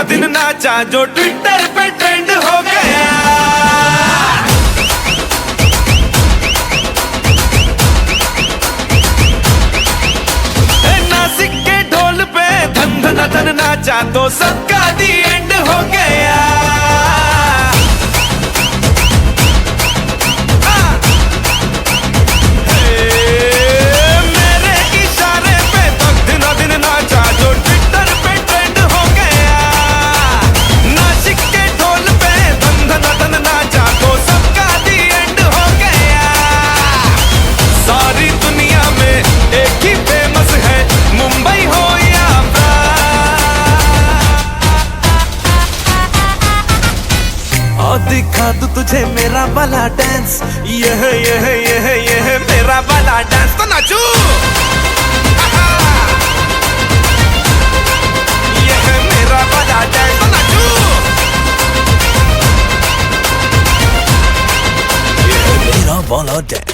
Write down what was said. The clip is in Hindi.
दिन नाचा जो ट्विटर पे ट्रेंड हो गया। नासिक के ढोल पे धन धन धन नाचा तो सबका दी एंड हो गया। मेरे इशारे पे तो दिनों दिन नाचा जो ट्विटर पे ट्रेंड हो गया। नासिक के ढोल पे धन धन धन नाचा तो सबका दी एंड हो गया। सारी दुनिया में एक ही फेमस है, मुंबई हो या और दिखा दूं तुझे मेरा वाला डांस। यह मेरा वाला डांस तो नाचू। यह मेरा वाला डांस तो नाचू। यह मेरा वाला डांस।